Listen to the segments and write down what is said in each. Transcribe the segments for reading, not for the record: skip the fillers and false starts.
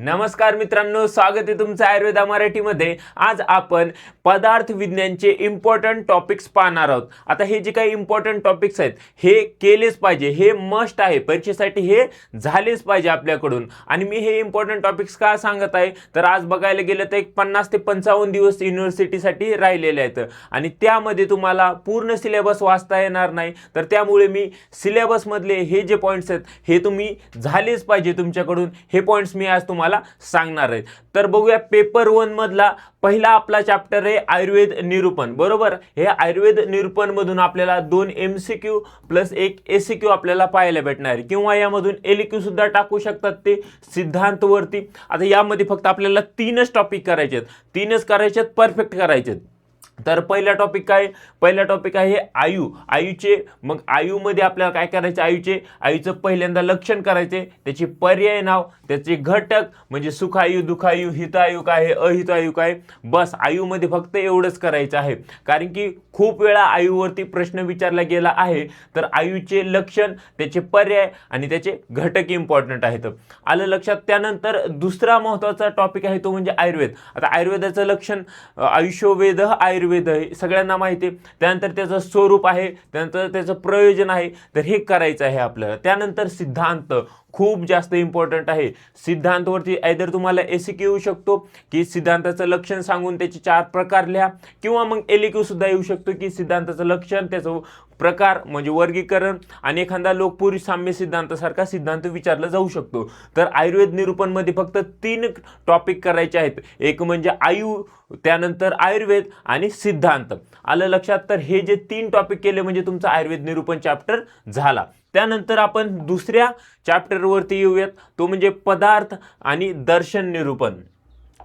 नमस्कार मित्रांनो, स्वागत आहे तुमचं आयुर्वेदा मराठीमध्ये। आज आपण पदार्थ विज्ञानचे इम्पॉर्टंट टॉपिक्स पाहणार आहोत। आता हे जे काही इम्पॉर्टंट टॉपिक्स आहेत हे केलेच पाहिजे, हे मस्ट आहे, परीक्षेसाठी हे झालेच पाहिजे आपल्याकडून। आणि मी हे इम्पॉर्टंट टॉपिक्स का सांगत आहे तर आज बघायला गेलं तर 50 ते 55 दिवस युनिव्हर्सिटीसाठी राहिलेले आहेत आणि त्यामध्ये तुम्हाला पूर्ण सिलेबस वाचता येणार नाही, तर त्यामुळे मी सिलेबस मधले हे जे पॉइंट्स आहेत हे तुम्ही झालेच पाहिजे तुमच्याकडून, हे पॉइंट्स मी आज तुम्हाला सांगणार आहे। तर बघूया पेपर 1 मधला पहिला आपला चॅप्टर आहे आयुर्वेद निरूपण। बरोबर, हे आयुर्वेद निरूपण मधून आपल्याला 2 MCQ प्लस 1 ACQ आपल्याला पाहायला भेटणार आहे, किंवा यामधून LQ सुद्धा टाकू शकतात ते सिद्धांत वरती। आता यामध्ये फक्त आपल्याला 3च टॉपिक करायचे आहेत, 3च करायचे आहेत, परफेक्ट करायचे आहेत। तर पहिला टॉपिक काय, पहिला टॉपिक आहे आयु। आयुचे मग आयुमध्ये आपल्याला काय करायचे, आयुचं पहिल्यांदा लक्षण करायचे, त्याची पर्याय नाव, त्याचे घटक म्हणजे सुखायु, दुखायु, हितायु काय, अहितायु काय, बस आयुमध्ये फक्त एवढंच करायचं आहे। कारण की खूप वेळा आयुवरती प्रश्न विचारला गेला आहे, तर आयुचे लक्षण, त्याचे पर्याय आणि त्याचे घटक इम्पॉर्टंट आहेत, आलं लक्षात। त्यानंतर दुसरा महत्त्वाचा टॉपिक आहे तो म्हणजे आयुर्वेद। आता आयुर्वेदाचं लक्षण आयुष्यवेद आयुर्वेद सगळ्यांना माहिती आहे, त्यानंतर त्याचं स्वरूप आहे, त्यानंतर त्याचं प्रयोजन आहे, तर हे करायचं आहे आपल्याला। त्यानंतर सिद्धांत खूप जास्त इम्पॉर्टंट आहे। सिद्धांतवरती आयदर तुम्हाला ACQ येऊ शकतो की सिद्धांताचं लक्षण सांगून त्याचे 4 प्रकार लिहा, किंवा मग LQ सुद्धा येऊ शकतो की सिद्धांताचं लक्षण, त्याचं प्रकार म्हणजे वर्गीकरण आणि एखादा लोकपुरुष साम्य सिद्धांतासारखा सिद्धांत विचारला जाऊ शकतो। तर आयुर्वेद निरूपण मध्ये फक्त 3 टॉपिक करायचे आहेत, एक म्हणजे आयु, त्यानंतर आयुर्वेद आणि सिद्धांत, आलं लक्षात। तर हे जे 3 टॉपिक केले म्हणजे तुमचा आयुर्वेद निरूपण चॅप्टर झाला। त्यानंतर आपण दुसऱ्या चॅप्टरवरती येऊयात, तो म्हणजे पदार्थ आणि दर्शन निरूपण।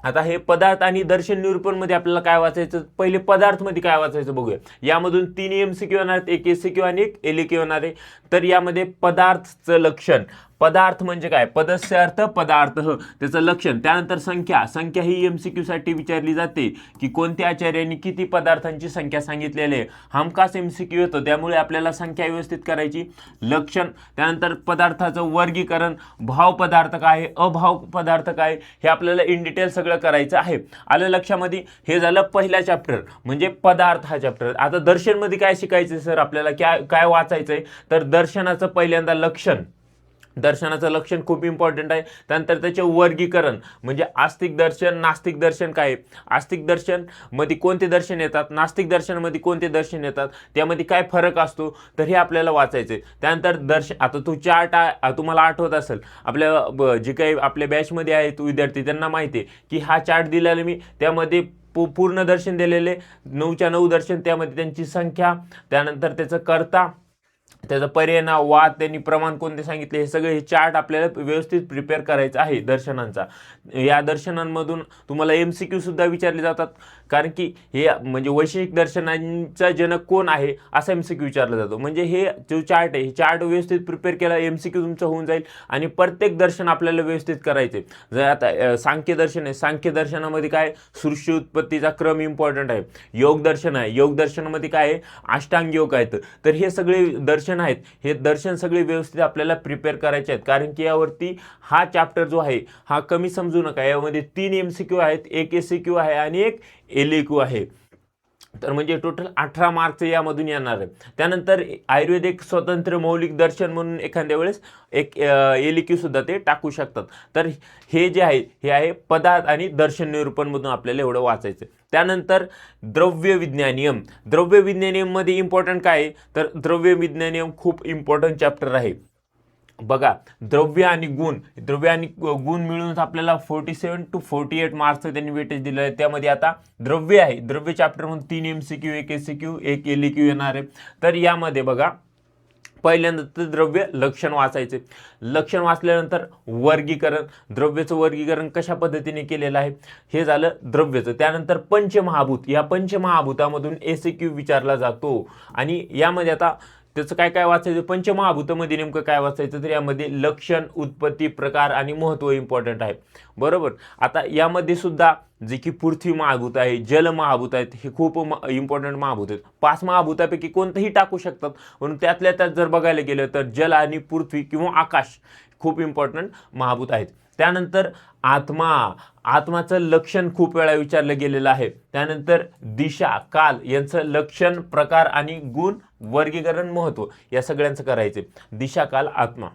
आता हे पदार्थ आणि दर्शन निरूपण मध्ये आपल्याला काय वाचायचं, पहिले पदार्थ मध्ये काय वाचायचं बघूया। यामधून 3 MCQ येणार आहेत, 1 ACQ आणि 1 LQ येणार आहे। तर यामध्ये पदार्थचं लक्षण, पदार्थ म्हणजे काय, पदस्य अर्थ पदार्थ, त्याचं लक्षण, त्यानंतर संख्या, संख्या ही MCQ साठी विचारली जाते की कोणत्या आचार्यांनी किती पदार्थांची संख्या सांगितलेली आहे, हमखास MCQ येतो, त्यामुळे आपल्याला संख्या व्यवस्थित करायची, लक्षण, त्यानंतर पदार्थाचं वर्गीकरण, भाव पदार्थ काय, अभाव पदार्थ काय, हे आपल्याला इन डिटेल सगळं करायचं आहे, आलं लक्षामध्ये। हे झालं पहिला चॅप्टर म्हणजे पदार्थ हा चॅप्टर। आता दर्शन मध्ये काय शिकायचं सर, आपल्याला काय वाचायचंय, तर दर्शनाचं पहिल्यांदा लक्षण, दर्शनाचं लक्षण खूप इम्पॉर्टंट आहे। त्यानंतर त्याचे वर्गीकरण म्हणजे आस्तिक दर्शन, नास्तिक दर्शन काय, आस्तिक दर्शन मध्ये कोणते दर्शन येतात, नास्तिक दर्शन मध्ये कोणते दर्शन येतात, त्यामध्ये काय फरक असतो, तर हे आपल्याला वाचायचे। त्यानंतर दर्शन, आता तो चार्ट तुम्हाला आठवत असेल, आपल्या जे काही आपल्या बॅचमध्ये आहेत विद्यार्थी त्यांना माहिती आहे की हा चार्ट दिलेला मी, त्यामध्ये पूर्ण दर्शन दिलेले 9च्या 9 दर्शन, त्यामध्ये त्यांची संख्या, त्यानंतर त्याचं कर्ता, त्याचा पर्याय नाव, वाद, त्यांनी प्रमाण कोणते सांगितले, हे सगळे हे चार्ट आपल्याला व्यवस्थित प्रिपेअर करायचं आहे दर्शनांचा। या दर्शनांमधून तुम्हाला MCQ सुद्धा विचारले जातात, कारण की हे म्हणजे वैशेषिक दर्शनांचा जनक कोण आहे असा MCQ विचारला जातो। म्हणजे हे जो चार्ट आहे, हे चार्ट व्यवस्थित प्रिपेअर केला MCQ तुमचं होऊन जाईल, आणि प्रत्येक दर्शन आपल्याला व्यवस्थित करायचे। जर आता सांख्य दर्शन आहे, सांख्य दर्शनामध्ये काय, सृष्टी उत्पत्तीचा क्रम इम्पॉर्टंट आहे। योग दर्शन आहे, योग दर्शनामध्ये काय आहे, अष्टांग योग आहेत। तर हे सगळे दर्शन आहेत, हे दर्शन सगळे व्यवस्थित आपल्याला प्रिपेअर करायचे आहेत, कारण की यावरती हा चॅप्टर जो आहे हा कमी समजू नका। यामध्ये 3 MCQ आहेत, 1 ACQ आहे आणि 1 LQ आहे, तर म्हणजे टोटल 18 मार्क्स यामधून येणार आहे। त्यानंतर आयुर्वेद एक स्वतंत्र मौलिक दर्शन म्हणून एखाद्या वेळेस एक LQ सुद्धा ते टाकू शकतात। तर हे जे आहे हे आहे पदार्थ आणि दर्शन निरूपण मधून आपल्याला एवढं वाचायचं। त्यानंतर द्रव्य विज्ञानियम, द्रव्य विज्ञानियम मध्ये इम्पॉर्टंट काय आहे, तर द्रव्य विज्ञानियम खूप इम्पॉर्टंट चॅप्टर आहे। बघा, द्रव्य आणि गुण, द्रव्य आणि गुण मिळून आपल्याला 47 to 48 मार्क्स त्यांनी वेटेज दिलं आहे। त्यामध्ये आता द्रव्य आहे, द्रव्य चॅप्टर म्हणून 3 MCQ, 1 ACQ, 1 LQ येणार आहे। तर यामध्ये बघा, पहिल्यांदा तर द्रव्य लक्षण वाचायचे, लक्षण वाचल्यानंतर वर्गीकरण, द्रव्याचं वर्गीकरण कशा पद्धतीने केलेलं आहे हे झालं द्रव्याचं। त्यानंतर पंचमहाभूत, या पंचमहाभूतामधून ACQ विचारला जातो, आणि यामध्ये आता त्याचं काय काय वाचायचं, पंचमहाभूतामध्ये नेमकं काय वाचायचं, तर यामध्ये लक्षण, उत्पत्ती, प्रकार आणि महत्त्व इम्पॉर्टंट आहे, बरोबर। आता यामध्ये सुद्धा जे की पृथ्वी महाभूत आहे, जल महाभूत आहेत, हे खूप इम्पॉर्टंट महाभूत आहेत। 5 महाभूतापैकी कोणतेही टाकू शकतात, म्हणून त्यातल्या त्यात जर बघायला गेलं तर जल आणि पृथ्वी किंवा आकाश खूप इम्पॉर्टंट महाभूत आहेत। त्यानंतर आत्माचं लक्षण खूप वेळा विचारलं गेलेलं आहे. त्यानंतर दिशा, काल यांचं लक्षण, प्रकार आणि गुण, वर्गीकरण, महत्व या सगळ्यांचं करायचे. दिशा, काल, आत्मा.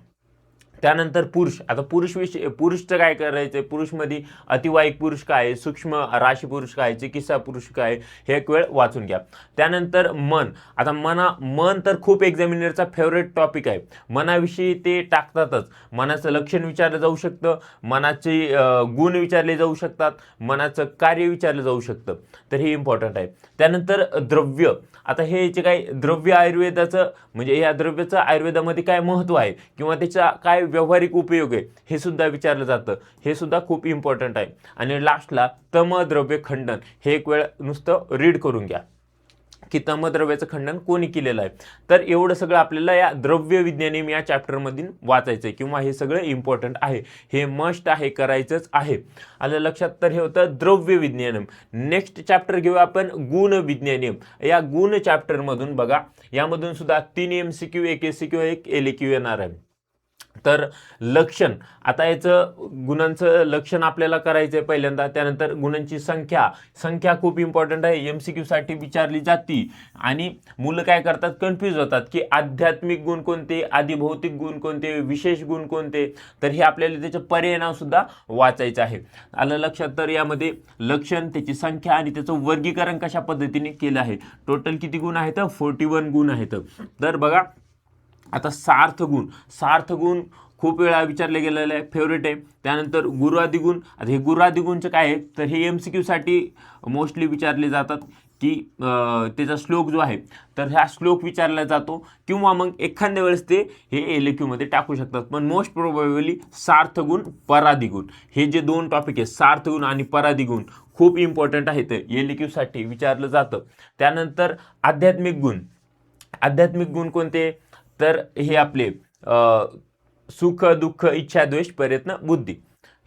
त्यानंतर पुरुष. आता पुरुषचं काय करायचं, पुरुषमध्ये अतिवाहिक पुरुष काय आहे, सूक्ष्म राशी पुरुष काय आहे, चिकित्सा पुरुष काय आहे, हे एक वेळ वाचून घ्या. त्यानंतर मन. आता मन तर खूप एक्झामिनरचा फेवरेट टॉपिक आहे. मनाविषयी ते टाकतातच. मनाचं लक्षण विचारलं जाऊ शकतं, मनाचे गुण विचारले जाऊ शकतात, मनाचं कार्य विचारलं जाऊ शकतं. तर हे इम्पॉर्टंट आहे. त्यानंतर द्रव्य. आता हे जे काही द्रव्य आयुर्वेदाचं म्हणजे या द्रव्याचं आयुर्वेदामध्ये काय महत्त्व आहे किंवा त्याचा काय व्यावहारिक उपयोग आहे हे सुद्धा विचारलं जातं. हे सुद्धा खूप इम्पॉर्टंट आहे. आणि लास्टला तमद्रव्य खंडन. हे एक वेळ नुसतं रीड करून घ्या की तमद्रव्याचं खंडन कोणी केलेलं आहे. तर एवढं सगळं आपल्याला या द्रव्य विज्ञानिम या चॅप्टरमधून वाचायचं आहे किंवा हे सगळं इम्पॉर्टंट आहे, हे मस्ट आहे, करायचंच आहे. आलं लक्षात. तर हे होतं द्रव्य विज्ञानम. नेक्स्ट चॅप्टर घेऊ आपण गुण विज्ञानिम. या गुण चॅप्टरमधून बघा, यामधून सुद्धा 3 MCQ, 1 SCQ, 1 LAQ येणार आहे. तर लक्षण. आता याचं गुणांचं लक्षण आपल्याला करायचं आहे पहिल्यांदा. त्यानंतर गुणांची संख्या खूप इम्पॉर्टंट आहे, MCQ साठी विचारली जाते. आणि मुलं काय करतात, कन्फ्यूज होतात की आध्यात्मिक गुण कोणते, आदिभौतिक गुण कोणते, विशेष गुण कोणते. तर हे आपल्याला त्याचं पर्याय नाव सुद्धा वाचायचं आहे. आलं लक्षात. तर यामध्ये लक्षण, त्याची संख्या आणि त्याचं वर्गीकरण कशा पद्धतीने केलं आहे. टोटल किती गुण आहेत, 41 गुण आहेत. तर बघा आता सार्थ गुण खूप वेळा विचारले गेलेलं आहे, फेवरेट आहे. त्यानंतर गुरुआदिगुण. आता हे गुरुआदिगुणचं काय आहे, तर हे MCQ साठी मोस्टली विचारले जातात की त्याचा श्लोक जो आहे तर हा श्लोक विचारला जातो किंवा मग एखाद्या वेळेस ते हे LAQ मध्ये टाकू शकतात. पण मोस्ट प्रोबेबली सार्थगुण, परादिगुण हे जे 2 टॉपिक आहेत, सार्थगुण आणि परादिगुण, खूप इम्पॉर्टंट आहेत, LAQ साठी विचारलं जातं. त्यानंतर आध्यात्मिक गुण कोणते, तर हे आपले सुख, दुःख, इच्छा, द्वेष, प्रयत्न, बुद्धी,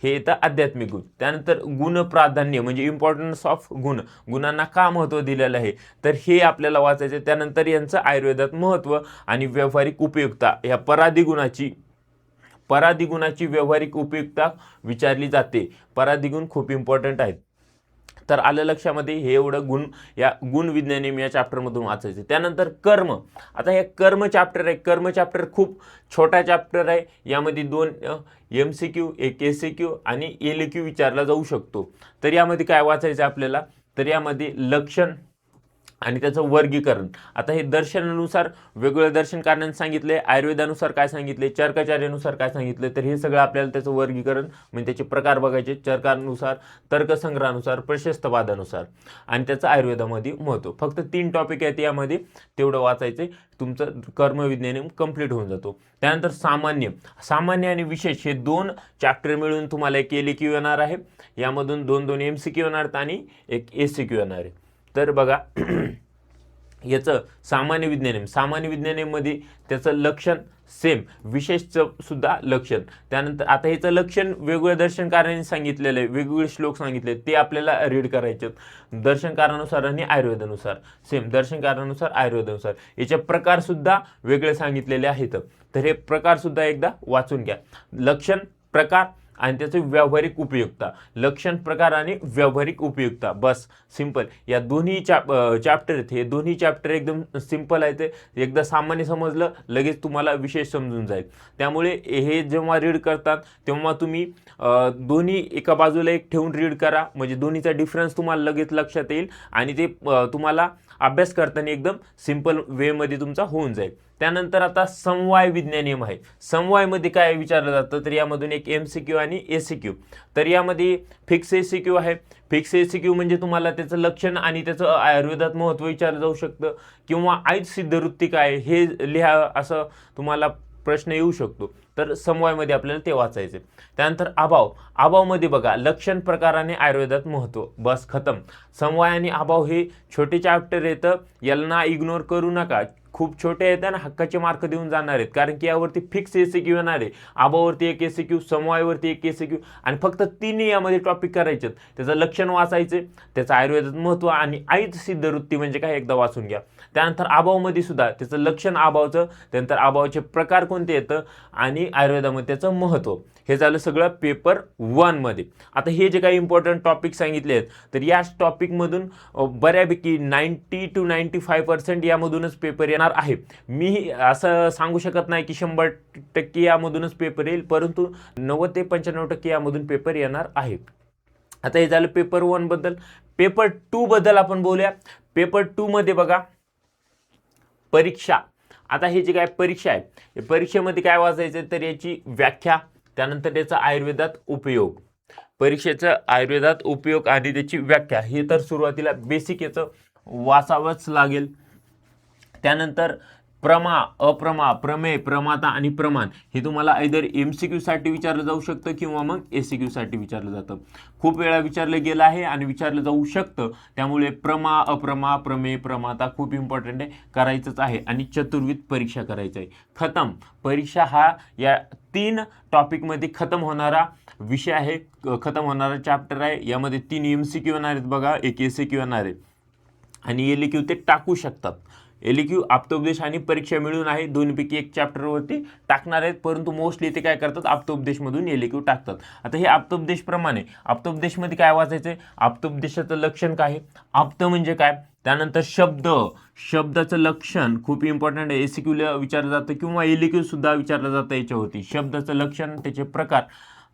हे येतं आध्यात्मिक गुण. त्यानंतर गुण प्राधान्य म्हणजे इम्पॉर्टन्स ऑफ गुणांना का महत्त्व दिलेलं आहे, तर हे आपल्याला वाचायचं. त्यानंतर यांचं आयुर्वेदात महत्त्व आणि व्यावहारिक उपयुक्तता. या परादिगुणाची व्यावहारिक उपयुक्तता विचारली जाते. परादिगुण खूप इम्पॉर्टंट आहेत. तर आलं लक्षामध्ये. हे एवढं गुण विज्ञानिम या चॅप्टरमधून वाचायचे. त्यानंतर कर्म. आता हे कर्म चॅप्टर खूप छोटा चॅप्टर आहे. यामध्ये 2 MCQ, 1 SCQ आणि LAQ विचारला जाऊ शकतो. तर यामध्ये काय वाचायचं आपल्याला, तर यामध्ये लक्षण आणि त्याचं वर्गीकरण. आता हे दर्शनानुसार वेगवेगळं दर्शन कारणाने सांगितले, आयुर्वेदानुसार काय सांगितले, चरकाचार्यानुसार काय सांगितले. तर हे सगळं आपल्याला त्याचं वर्गीकरण म्हणजे त्याचे प्रकार बघायचे, चरकानुसार, तर्कसंग्रहानुसार, प्रशस्तवादानुसार आणि त्याचं आयुर्वेदामध्ये महत्त्व. फक्त 3 टॉपिक आहेत यामध्ये, तेवढं वाचायचे, तुमचं कर्मविज्ञान कंप्लीट होऊन जातो. त्यानंतर सामान्य आणि विशेष हे 2 चॅप्टर मिळून तुम्हाला एक LAQ येणार आहे. यामधून 2 MCQ येणार आहेत आणि 1 SCQ येणार आहे. तर बघा याचं सामान्य विज्ञानमध्ये त्याचं लक्षण सेम, विशेषचं सुद्धा लक्षण. त्यानंतर आता ह्याचं लक्षण वेगवेगळ्या दर्शनकारांनी सांगितलेलं आहे, वेगवेगळे श्लोक सांगितले, ते आपल्याला रीड करायचे. दर्शनकारानुसार आणि आयुर्वेदानुसार सेम, दर्शनकारानुसार आयुर्वेदानुसार. याचे प्रकार सुद्धा वेगळे सांगितलेले आहेत. तर हे प्रकार सुद्धा एकदा वाचून घ्या. लक्षण, प्रकार आणि त्याची व्यावहारिक उपयुक्तता. लक्षण, प्रकार आणि व्यावहारिक उपयुक्तता, बस सिंपल. या दोन्ही चॅप्टर आहेत, हे दोन्ही चॅप्टर एकदम सिंपल आहेत. एकदा सामान्य समजलं लगेच तुम्हाला विशेष समजून जाईल. त्यामुळे हे जेव्हा रीड करतात तेव्हा तुम्ही दोन्ही एका बाजूला एक ठेवून रीड करा, म्हणजे दोन्हीचा डिफरन्स तुम्हाला लगेच लक्षात येईल आणि ते तुम्हाला अभ्यास करताना एकदम सिंपल वेमध्ये तुमचा होऊन जाईल. त्यानंतर आता समवाय विज्ञानियम आहे. समवायमध्ये काय विचारलं जातं, तर यामधून एक MCQ आणि SCQ. तर यामध्ये फिक्स SCQ आहे. फिक्स SCQ म्हणजे तुम्हाला त्याचं लक्षण आणि त्याचं आयुर्वेदात महत्त्व विचारलं जाऊ शकतं किंवा आयुष सिद्धवृत्ती काय हे लिहा असं तुम्हाला प्रश्न येऊ शकतो. तर समवायमध्ये आपल्याला ते वाचायचे. त्यानंतर अभावमध्ये बघा लक्षण, प्रकार आणि आयुर्वेदात महत्त्व, बस खतम. समवाय आणि अभाव हे छोटे चॅप्टर येतं, यांना इग्नोर करू नका. खूप छोटे आहेत आणि हक्काचे मार्क देऊन जाणार आहेत, कारण की यावरती फिक्स एसीक्यू येणार आहे. आबावरती एक एसीक्यू, समवायावरती एक एसीक्यू आणि फक्त 3 यामध्ये टॉपिक करायचे. त्याचं लक्षण वाचायचे, त्याचं आयुर्वेदात महत्त्व आणि आईच सिद्ध वृत्ती म्हणजे काय एकदा वाचून घ्या. त्यानंतर आबावमध्ये सुद्धा त्याचं लक्षण आबावचं, त्यानंतर आबावचे प्रकार कोणते येतं आणि आयुर्वेदामध्ये त्याचं महत्त्व. हे झालं सगळं पेपर 1 मध्ये. आता हे जे काही इम्पॉर्टंट टॉपिक सांगितले आहेत तर या टॉपिकमधून बऱ्यापैकी 90 to 95% यामधूनच पेपर येणार आहे. मी असं सांगू शकत नाही की 100% यामधूनच पेपर येईल, परंतु 90 ते 95% यामधून पेपर येणार आहे. आता हे झालं पेपर 1 बद्दल. पेपर 2 बद्दल आपण बोलूया. पेपर 2 मध्ये बघा परीक्षा. आता ही जी काय परीक्षा आहे, परीक्षेमध्ये काय वाचायचं तर याची व्याख्या, त्यानंतर त्याचा आयुर्वेदात उपयोग, परीक्षेचा आयुर्वेदात उपयोग आणि त्याची व्याख्या, हे तर सुरुवातीला बेसिक याचं वाचावंच लागेल. त्यानंतर प्रमा, अप्रमा, प्रमेय, प्रमाता आणि प्रमाण हे तुम्हाला आयदर MCQ साठी विचारलं जाऊ शकतं किंवा मग ACQ साठी विचारलं जातं. खूप वेळा विचारलं गेलं आहे आणि विचारलं जाऊ शकतं, त्यामुळे प्रमा, अप्रमा, प्रमेय, प्रमाता खूप इम्पॉर्टंट आहे, करायचंच आहे आणि चतुर्विध परीक्षा करायचं आहे. खतम परीक्षा हा या 3 टॉपिकमध्ये खतम होणारा विषय आहे, खतम होणारा चॅप्टर आहे. यामध्ये 3 MCQ येणार आहेत बघा, एक ACQ येणार आहे आणि LQ ते टाकू शकतात. LQ आप्तोपदेश आणि परीक्षा मिळून आहे, दोन्हीपैकी एक चॅप्टरवरती टाकणार आहेत, परंतु मोस्टली ते काय करतात आप्तोपदेशमधून LQ टाकतात. आता हे आप्तोपदेश प्रमाणे, आप्तोपदेशमध्ये काय वाचायचं आहे, आप्तोपदेशाचं लक्षण काय आहे, आप्त म्हणजे काय, त्यानंतर शब्द, शब्दाचं लक्षण खूप इम्पॉर्टंट आहे, ACQला विचारलं जातं किंवा LQ सुद्धा विचारलं जातं याच्यावरती. शब्दाचं लक्षण, त्याचे प्रकार,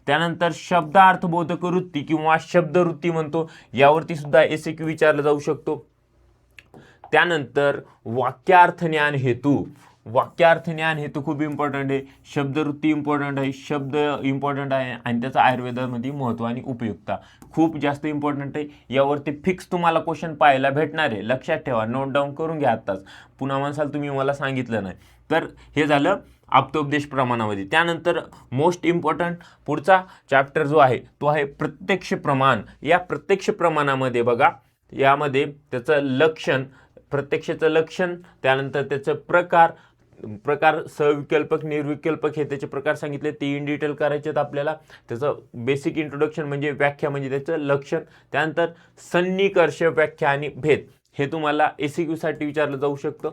त्यानंतर शब्दार्थबोधक वृत्ती किंवा शब्दवृत्ती म्हणतो, यावरती सुद्धा ACQ विचारलं जाऊ शकतो. त्यानंतर वाक्यार्थ ज्ञान हेतू, वाक्यार्थ ज्ञान हेतू खूप इम्पॉर्टंट आहे, शब्दवृत्ती इम्पॉर्टंट आहे, शब्द इम्पॉर्टंट आहे आणि त्याचा आयुर्वेदामध्ये महत्त्व आणि उपयुक्ता खूप जास्त इम्पॉर्टंट आहे. यावरती फिक्स तुम्हाला क्वेश्चन पाहायला भेटणार आहे, लक्षात ठेवा, नोट डाऊन करून घ्या आत्ताच, पुन्हा म्हणसाल तुम्ही मला सांगितलं नाही. तर हे झालं आप्तोपदेश प्रमाणामध्ये. त्यानंतर मोस्ट इम्पॉर्टंट पुढचा चॅप्टर जो आहे तो आहे प्रत्यक्ष प्रमाण. या प्रत्यक्ष प्रमाणामध्ये बघा, यामध्ये त्याचं लक्षण, प्रत्यक्षाचं लक्षण, त्यानंतर त्याचं प्रकार, सविकल्पक, निर्विकल्पक हे त्याचे प्रकार सांगितले, ते इन डिटेल करायचे आहेत आपल्याला. त्याचं बेसिक इंट्रोडक्शन म्हणजे व्याख्या म्हणजे त्याचं लक्षण, त्यानंतर सन्निकर्ष, व्याख्या आणि भेद हे तुम्हाला ACQ साठी विचारलं जाऊ शकतं,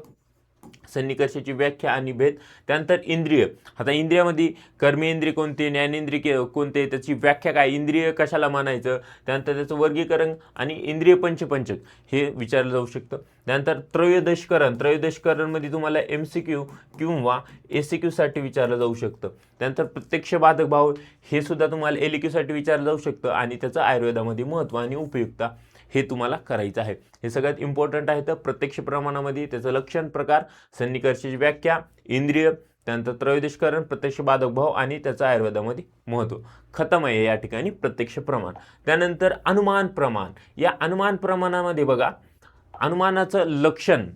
सन्निकर्षाची व्याख्या आणि भेद. त्यानंतर इंद्रिय, आता इंद्रियामध्ये कर्मेंद्रिय कोणते, ज्ञानेंद्रिय कोणते, त्याची व्याख्या काय, इंद्रिय कशाला मानायचं, त्यानंतर त्याचं वर्गीकरण आणि इंद्रिय पंचक हे विचारलं जाऊ शकतं. त्यानंतर त्रयोदशकरण, त्रयोदशकरणमध्ये तुम्हाला MCQ किंवा ACQ साठी विचारलं जाऊ शकतं. त्यानंतर प्रत्यक्ष बाधक भाव हे सुद्धा तुम्हाला LQ साठी विचारलं जाऊ शकतं आणि त्याचं आयुर्वेदामध्ये महत्त्व आणि उपयुक्ता हे तुम्हाला करायचं आहे. हे सगळ्यात इम्पॉर्टंट आहे. तर प्रत्यक्ष प्रमाणामध्ये त्याचं लक्षण, प्रकार, सन्निकर्षाची व्याख्या, इंद्रिय, त्यानंतर त्रयोदशकरण, प्रत्यक्ष बाधक भाव आणि त्याचं आयुर्वेदामध्ये महत्त्व खतम आहे या ठिकाणी प्रत्यक्ष प्रमाण. त्यानंतर अनुमान प्रमाण. या अनुमान प्रमाणामध्ये बघा, अनुमानाचं लक्षण,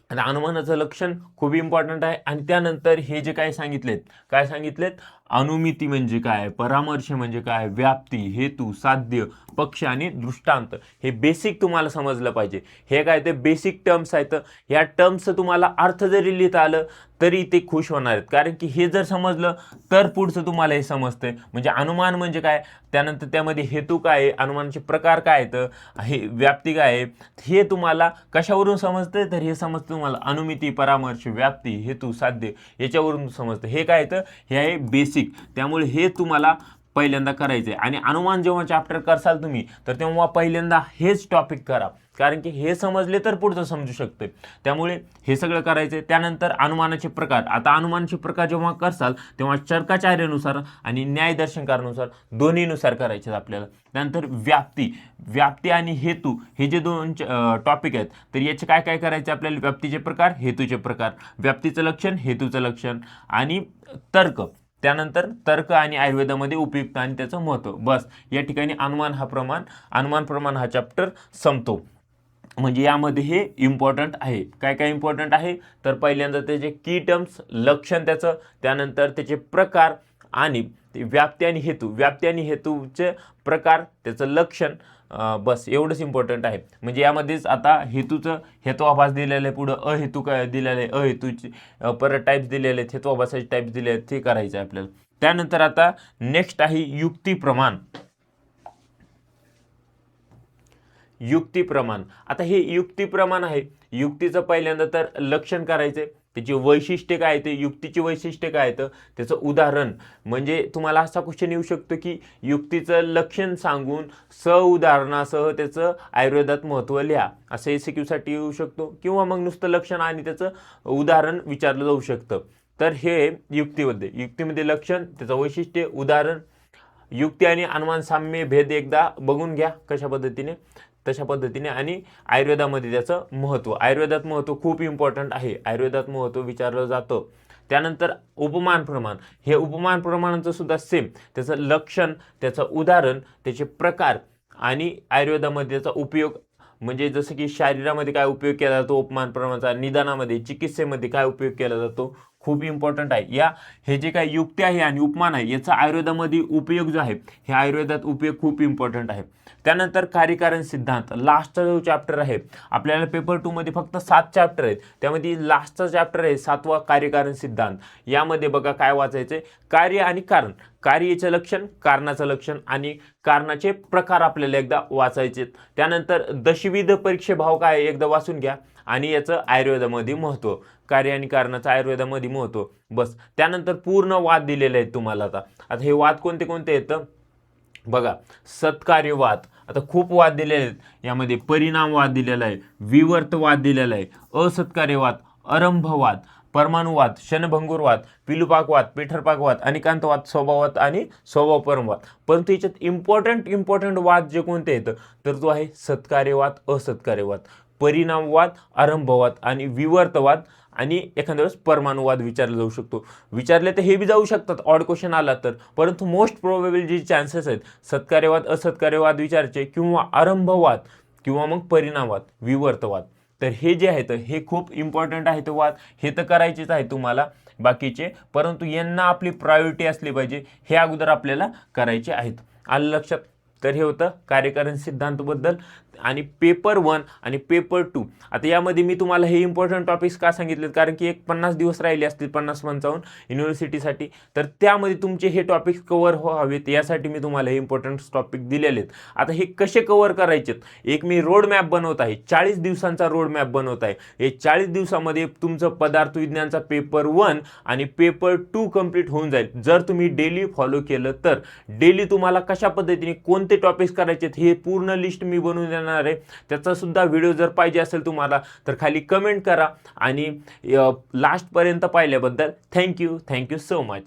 आणि अनुमानाचं लक्षण खूप इम्पॉर्टंट आहे. आणि त्यानंतर हे जे काय सांगितलेत, अनुमिती म्हणजे काय, परामर्श म्हणजे काय, व्याप्ती, हेतू, साध्य, पक्ष आणि दृष्टांत हे बेसिक तुम्हाला समजलं पाहिजे. हे काय ते बेसिक टर्म्स आहेत. ह्या टर्म्सचं तुम्हाला अर्थ जरी लिहिता आलं तरी ते खुश होणार आहेत, कारण की हे जर समजलं तर पुढचं तुम्हाला हे समजतंय. म्हणजे अनुमान म्हणजे काय, त्यानंतर त्यामध्ये हेतू काय आहे, अनुमानाचे प्रकार काय आहेत, हे व्याप्ती काय आहे, हे तुम्हाला कशावरून समजतंय तर हे समजतं तुम्हाला अनुमिती, परामर्श, व्याप्ती, हेतू, साध्य याच्यावरून समजतं. हे काय येतं, हे आहे बेसिक. त्यामुळे हे तुम्हाला पहिल्यांदा करायचंय. आणि अनुमान जेव्हा चॅप्टर करसाल तुम्ही तर तेव्हा पहिल्यांदा हेच टॉपिक करा, कारण की हे समजले तर पुढचं समजू शकते. त्यामुळे हे सगळं करायचंय. त्यानंतर अनुमानाचे प्रकार. आता अनुमानाचे प्रकार जेव्हा करसाल तेव्हा चर्काचार्यानुसार आणि न्यायदर्शनकारानुसार दोन्हीनुसार करायचे आपल्याला. त्यानंतर व्याप्ती आणि हेतू हे जे 2 टॉपिक आहेत तर याचे काय काय करायचे आपल्याला, व्याप्तीचे प्रकार, हेतूचे प्रकार, व्याप्तीचं लक्षण, हेतूचं लक्षण आणि तर्क, त्यानंतर तर्क आणि आयुर्वेदामध्ये उपयुक्त आणि त्याचं महत्त्व. बस या ठिकाणी अनुमान प्रमाण हा चॅप्टर संपतो. म्हणजे यामध्ये हे इम्पॉर्टंट आहे. काय काय इम्पॉर्टंट आहे तर पहिल्यांदा त्याचे की टर्म्स, लक्षण त्याचं, त्यानंतर त्याचे प्रकार आणि व्याप्ती आणि हेतूचे प्रकार, त्याचं लक्षण, बस एवढंच इम्पॉर्टंट आहे. म्हणजे यामध्येच आता हेतुआभास दिलेलं आहे, पुढं अहेतुक दिलेलं आहे, अहेतूची परत टाईप्स दिलेले आहेत, हेतुआभासाचे टाईप्स दिले आहेत, ते करायचं आहे आपल्याला. त्यानंतर आता नेक्स्ट आहे युक्तिप्रमाण. युक्तिप्रमाण, आता हे युक्तिप्रमाण आहे. युक्तीचं पहिल्यांदा तर लक्षण करायचंय, त्याची वैशिष्ट्ये काय आहे, ते युक्तीची वैशिष्ट्ये काय आहेत, त्याचं उदाहरण. म्हणजे तुम्हाला असा क्वेश्चन येऊ शकतो की युक्तीचं लक्षण सांगून उदाहरणासह त्याचं आयुर्वेदात महत्त्व लिहा, असं SQ साठी येऊ शकतो, किंवा मग नुसतं लक्षण आणि त्याचं उदाहरण विचारलं जाऊ शकतं. तर हे युक्तीमध्ये लक्षण, त्याचं वैशिष्ट्य, उदाहरण. युक्ती आणि अनुमान साम्य भेद एकदा बघून घ्या कशा पद्धतीने, तशा पद्धतीने. आणि आयुर्वेदामध्ये त्याचं महत्त्व, आयुर्वेदात महत्त्व खूप इम्पॉर्टंट आहे, आयुर्वेदात महत्त्व विचारलं जातं. त्यानंतर उपमान प्रमाण, हे उपमान प्रमाणाचं सुद्धा सेम, त्याचं लक्षण, त्याचं उदाहरण, त्याचे प्रकार आणि आयुर्वेदामध्ये त्याचा उपयोग. म्हणजे जसं की शरीरामध्ये काय उपयोग केला जातो उपमान प्रमाणाचा, निदानामध्ये, चिकित्सेमध्ये काय उपयोग केला जातो, खूप इम्पॉर्टंट आहे. हे जे काही युक्ती आहे आणि उपमान आहे याचा आयुर्वेदामध्ये उपयोग जो आहे, हे आयुर्वेदात उपयोग खूप इम्पॉर्टंट आहे. त्यानंतर कार्यकारण सिद्धांत, लास्टचा जो चॅप्टर आहे, आपल्याला पेपर 2 मध्ये फक्त 7 चॅप्टर आहेत, त्यामध्ये लास्टचा चॅप्टर आहे 7वा कार्यकारण सिद्धांत. यामध्ये बघा काय वाचायचंय, कार्य आणि कारण, कार्याचं लक्षण, कारणाचं लक्षण आणि कारणाचे प्रकार आपल्याला एकदा वाचायचे. त्यानंतर दशविध परीक्षेभाव काय एकदा वाचून घ्या, आणि याचं आयुर्वेदामध्ये महत्त्व, कार्य आणि कारणाचं आयुर्वेदामध्ये महत्त्व. बस. त्यानंतर पूर्ण वाद दिलेले आहेत तुम्हाला. आता हे वाद कोणते कोणते येतं बघा, सत्कार्यवाद, आता खूप वाद दिलेले आहेत यामध्ये. परिणामवाद दिलेला आहे, विवर्तवाद दिलेला आहे, असत्कार्यवाद, आरंभवाद, परमाणुवाद, क्षणभंगुरवाद, पिलुपाकवाद, पिठरपाकवाद, अनिकांतवाद, स्वभाववाद आणि स्वभावपरमवाद. परंतु याच्यात इम्पॉर्टंट वाद जे कोणते येतं तर तो आहे सत्कार्यवाद, असत्कार्यवाद, परिणामवाद, आरंभवाद आणि विवर्तवाद, आणि एखाद्या वेळेस परमाणुवाद विचारला जाऊ शकतो. विचारले तर हे बी जाऊ शकतात ऑड क्वेश्चन आला तर, परंतु मोस्ट प्रोबेबल जे चान्सेस आहेत सत्कार्यवाद, असत्कार्यवाद विचारायचे, किंवा आरंभवाद, किंवा मग परिणामवाद, विवर्तवाद. तर हे जे आहेत हे खूप इम्पॉर्टंट आहेत वाद, हे तर करायचेच आहे तुम्हाला बाकीचे, परंतु यांना आपली प्रायोरिटी असली पाहिजे, हे अगोदर आपल्याला करायचे आहेत. आलं लक्षात? तर हे होतं कार्यकारण सिद्धांतबद्दल. आणि पेपर 1 आणि पेपर 2, आता यामध्ये मी तुम्हाला हे इम्पॉर्टंट टॉपिक्स का सांगितलेत, कारण की एक 50 दिवस राहिले असतील, 50-55 युनिव्हर्सिटीसाठी, तर त्यामध्ये तुमचे हे टॉपिक्स कव्हर व्हावेत यासाठी मी तुम्हाला हे इम्पॉर्टंट टॉपिक दिलेले आहेत. आता हे कसे कव्हर करायचेत, एक मी रोड मॅप बनवत आहे, 40 दिवसांचा रोड मॅप बनवत आहे. हे 40 दिवसामध्ये तुमचं पदार्थ विज्ञानचा पेपर 1 आणि पेपर 2 कंप्लीट होऊन जाईल, जर तुम्ही डेली फॉलो केलं तर. डेली तुम्हाला कशा पद्धतीने कोणते टॉपिक्स करायचेत हे पूर्ण लिस्ट मी बनवून देणार आहे. त्याचा सुद्धा व्हिडिओ जर पाहिजे असेल तुम्हाला तर खाली कमेंट करा. आणि लास्टपर्यंत पाहिल्याबद्दल थँक्यू सो मच.